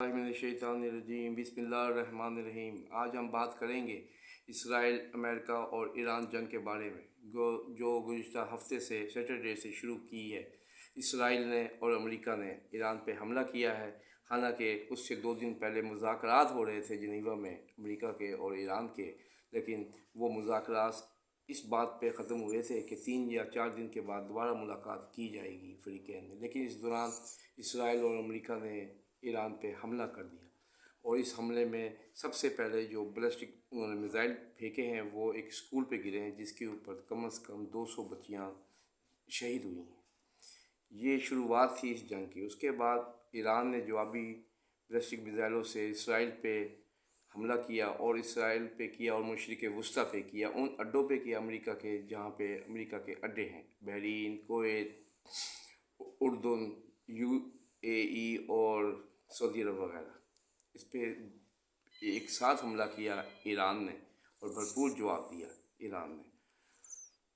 मिनश्शैतानिर्रजीम बिस्मिल्लाहिर्रहमानिर्रहीम। आज हम बात करेंगे इसराइल, अमेरिका और ईरान जंग के बारे में जो गुज़िश्ता हफ्ते से सैटरडे से शुरू की है। इसराइल ने और अमेरिका ने ईरान पे हमला किया है। हालांकि उससे 2 दिन पहले मुज़ाकरात हो रहे थे जिनेवा में अमेरिका के और ईरान के, लेकिन वो मुज़ाकरात इस बात पे ख़त्म हुए थे कि 3 या 4 दिन के बाद दोबारा मुलाकात की जाएगी फ़रीक़ैन में। लेकिन इस दौरान इसराइल और अमेरिका ने ईरान पे हमला कर दिया और इस हमले में सबसे पहले जो बैलिस्टिक उन्होंने मिज़ाइल फेंके हैं वो एक स्कूल पे गिरे हैं, जिसके ऊपर कम से कम 200 बच्चियाँ शहीद हुई हैं। ये शुरुआत थी इस जंग की। उसके बाद ईरान ने जवाबी बैलिस्टिक मिज़ाइलों से इसराइल पे हमला किया और इसराइल पे किया और मशरिक़ वस्ता पे किया, उन अड्डों पे किया अमेरिका के जहाँ पे अमेरिका के अड्डे हैं, बहरीन, कुवैत, उर्दन, यूएई और सऊदी अरब वगैरह। इस पर एक साथ हमला किया ईरान ने और भरपूर जवाब दिया ईरान ने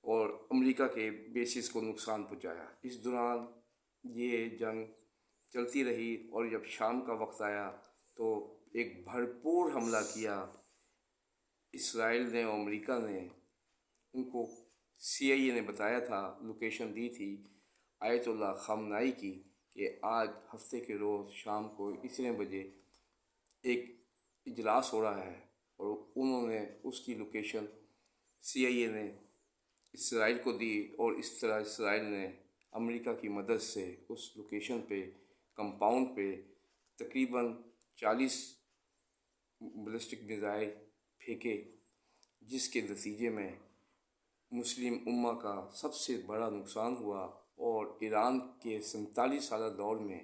और अमेरिका के बेसिस को नुकसान पहुंचाया। इस दौरान ये जंग चलती रही और जब शाम का वक्त आया तो एक भरपूर हमला किया इसराइल ने और अमेरिका ने। उनको CIA ने बताया था, लोकेशन दी थी आयतुल्लाह ख़ामनाई की, कि आज हफ्ते के रोज़ शाम को इतने बजे एक इजलास हो रहा है, और उन्होंने उसकी लोकेशन CIA ने इसराइल को दी और इस तरह इसराइल ने अमेरिका की मदद से उस लोकेशन पे, कंपाउंड पे तकरीबन 40 बैलिस्टिक मिज़ाइल फेंके, जिसके नतीजे में मुस्लिम उम्मा का सबसे बड़ा नुकसान हुआ और ईरान के 47 साल दौर में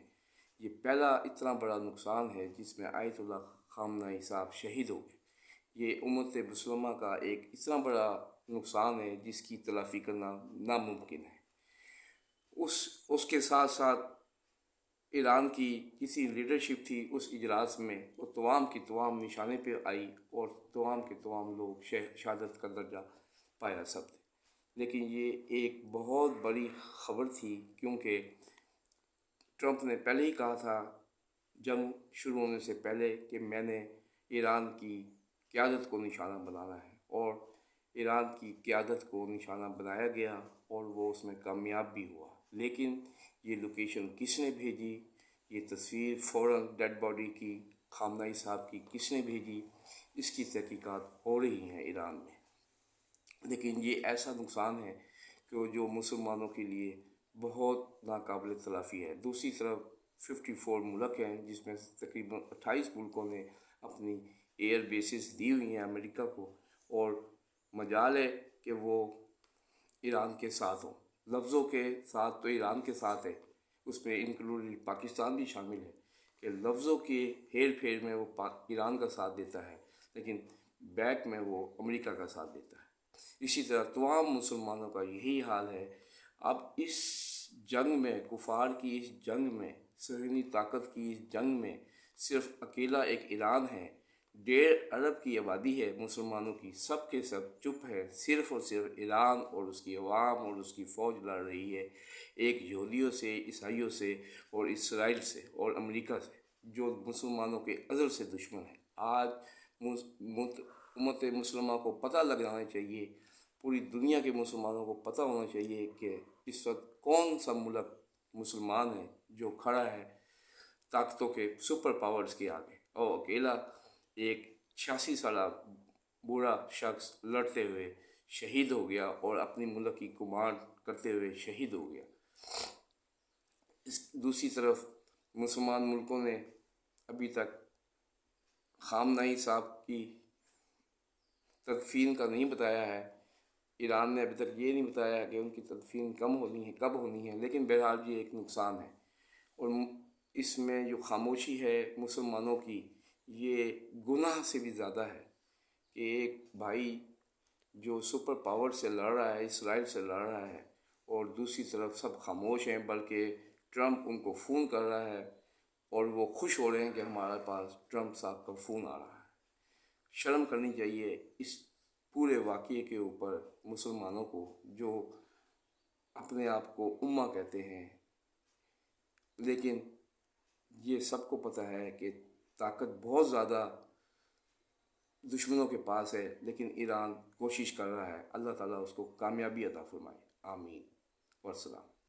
ये पहला इतना बड़ा नुकसान है जिसमें आयतुल्लाह ख़ामनाई साहब शहीद हो गए। ये उम्मत मुसलमा का एक इतना बड़ा नुकसान है जिसकी तलाफ़ी करना नामुमकिन है। उसके साथ साथ ईरान की किसी लीडरशिप थी उस इजलास में, वो तमाम की तमाम निशाने पे आई और तमाम के तमाम लोग शहादत का दर्जा पाया सब थे। लेकिन ये एक बहुत बड़ी ख़बर थी, क्योंकि ट्रंप ने पहले ही कहा था जंग शुरू होने से पहले कि मैंने ईरान की क़यादत को निशाना बनाना है, और ईरान की क़यादत को निशाना बनाया गया और वो उसमें कामयाब भी हुआ। लेकिन ये लोकेशन किसने भेजी, ये तस्वीर फ़ौरन डेड बॉडी की ख़ामनाई साहब की किसने भेजी, इसकी तहकीकात हो रही हैं ईरान में। लेकिन ये ऐसा नुकसान है कि जो मुसलमानों के लिए बहुत नाकाबिल तलाफ़ी है। दूसरी तरफ 54 मुल्क हैं, जिसमें तकरीबन 28 मुल्कों ने अपनी एयर बेसिस दी हुई हैं अमेरिका को, और मजाल है कि वो ईरान के साथ हों। लफ्ज़ों के साथ तो ईरान के साथ है, उसमें इंक्लूडेड पाकिस्तान भी शामिल है, कि लफ्ज़ों के हेर फेर में वो ईरान का साथ देता है, लेकिन बैक में वो अमेरिका का साथ देता है। इसी तरह तमाम मुसलमानों का यही हाल है। अब इस जंग में, कुफार की इस जंग में, सहनी ताकत की इस जंग में सिर्फ अकेला एक ईरान है। 1.5 अरब की आबादी है मुसलमानों की, सब के सब चुप है। सिर्फ और सिर्फ ईरान और उसकी अवाम और उसकी फ़ौज लड़ रही है, एक यहूदियों से, ईसाइयों से और इसराइल से और अमेरिका से, जो मुसलमानों के अज़ल से दुश्मन है। आज उम्मत मुसलमान को पता लग जाना चाहिए, पूरी दुनिया के मुसलमानों को पता होना चाहिए कि इस वक्त कौन सा मुल्क मुसलमान है जो खड़ा है ताकतों के सुपर पावर्स के आगे, और अकेला एक 86 साल बूढ़ा शख्स लड़ते हुए शहीद हो गया और अपनी मुल्क की कमांड करते हुए शहीद हो गया। दूसरी तरफ मुसलमान मुल्कों ने अभी तक ख़ामनाई साहब की तदफीन का नहीं बताया है। ईरान ने अभी तक ये नहीं बताया कि उनकी तदफीन कब होनी है, लेकिन बहरहाल ये एक नुकसान है। और इसमें जो खामोशी है मुसलमानों की, ये गुनाह से भी ज़्यादा है कि एक भाई जो सुपर पावर से लड़ रहा है, इसराइल से लड़ रहा है, और दूसरी तरफ सब खामोश हैं, बल्कि ट्रंप उनको फ़ोन कर रहा है और वो खुश हो रहे हैं कि हमारे पास ट्रंप साहब का फ़ोन आ रहा है। शर्म करनी चाहिए इस पूरे वाक़ये के ऊपर मुसलमानों को, जो अपने आप को उम्मा कहते हैं, लेकिन یہ سب کو پتہ ہے کہ طاقت بہت زیادہ دشمنوں کے پاس ہے، لیکن ایران کوشش کر رہا ہے، اللہ تعالیٰ اس کو کامیابی عطا فرمائے، آمین والسلام۔